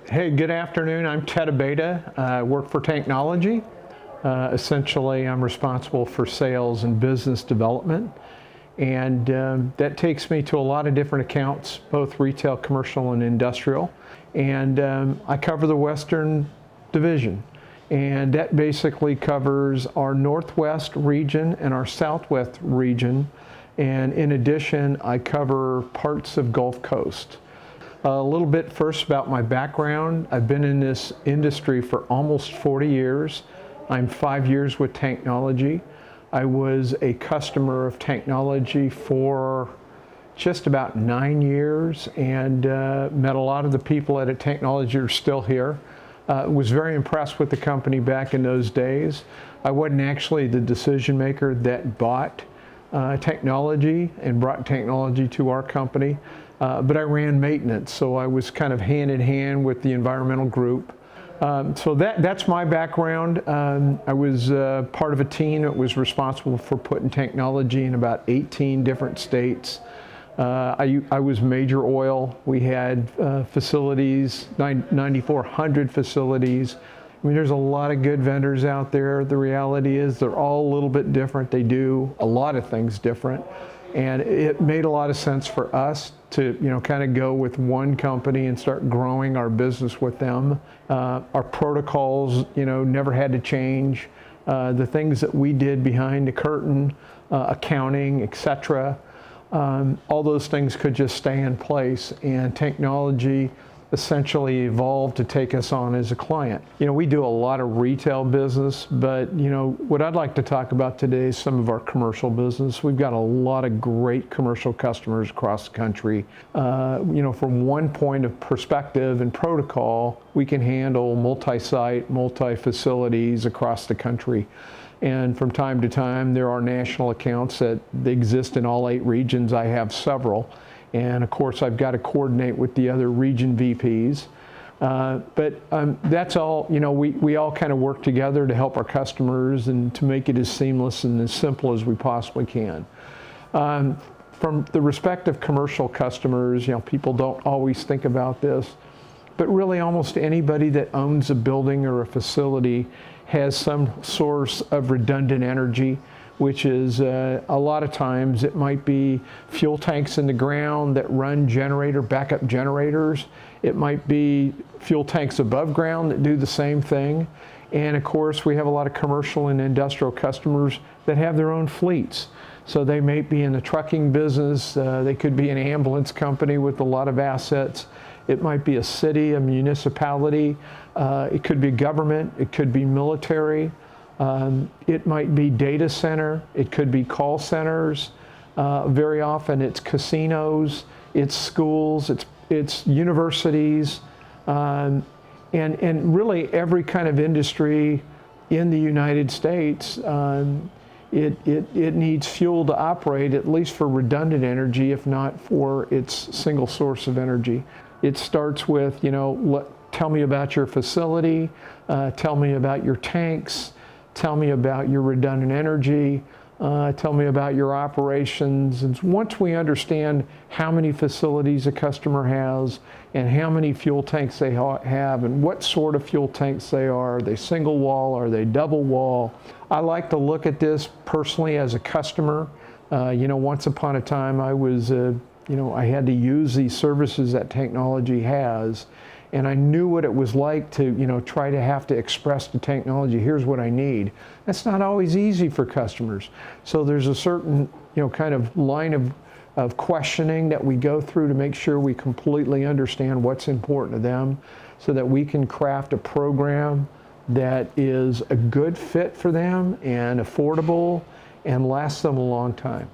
Hey, good afternoon. I'm Ted Abeta. I work for Tanknology. Essentially, I'm responsible for sales and business development. And that takes me to a lot of different accounts, both retail, commercial, and industrial. And I cover the Western Division. And that basically covers our Northwest region and our Southwest region. And in addition, I cover parts of Gulf Coast. A little bit first about my background. I've been in this industry for almost 40 years. I'm 5 years with Tanknology. I was a customer of Tanknology for just about 9 years and met a lot of the people at Tanknology who are still here. Was very impressed with the company back in those days. I wasn't actually the decision maker that bought Tanknology and brought Tanknology to our company. But I ran maintenance, so I was kind of hand in hand with the environmental group. So that's my background. I was part of a team that was responsible for putting Tanknology in about 18 different states. I was Major Oil. We had facilities, 9,400 facilities. I mean, there's a lot of good vendors out there. The reality is they're all a little bit different. They do a lot of things different. And it made a lot of sense for us to, kind of go with one company and start growing our business with them. Our protocols, never had to change. The things that we did behind the curtain, accounting, etc., all those things could just stay in place. And Tanknology essentially evolved to take us on as a client. We do a lot of retail business, but what I'd like to talk about today is some of our commercial business. We've got a lot of great commercial customers across the country. From one point of perspective and protocol, we can handle multi-site, multi-facilities across the country. And from time to time, there are national accounts that exist in all 8 regions. I have several. And of course, I've got to coordinate with the other region VPs. But that's all, we all kind of work together to help our customers and to make it as seamless and as simple as we possibly can. From the respective commercial customers, people don't always think about this, but really almost anybody that owns a building or a facility has some source of redundant energy, which is a lot of times it might be fuel tanks in the ground that run backup generators. It might be fuel tanks above ground that do the same thing. And of course, we have a lot of commercial and industrial customers that have their own fleets. So they may be in the trucking business. They could be an ambulance company with a lot of assets. It might be a city, a municipality. It could be government. It could be military. It might be data center, it could be call centers, very often it's casinos, it's schools, it's universities, and really every kind of industry in the United States, it needs fuel to operate, at least for redundant energy, if not for its single source of energy. It starts with, tell me about your facility, tell me about your tanks, tell me about your redundant energy, tell me about your operations. And once we understand how many facilities a customer has and how many fuel tanks they have and what sort of fuel tanks they are they single wall, are they double wall? I like to look at this personally as a customer. Once upon a time I was, I had to use these services that Tanknology has. And I knew what it was like to, try to have to express to Tanknology, here's what I need. That's not always easy for customers. So there's a certain, kind of line of questioning that we go through to make sure we completely understand what's important to them so that we can craft a program that is a good fit for them and affordable and lasts them a long time.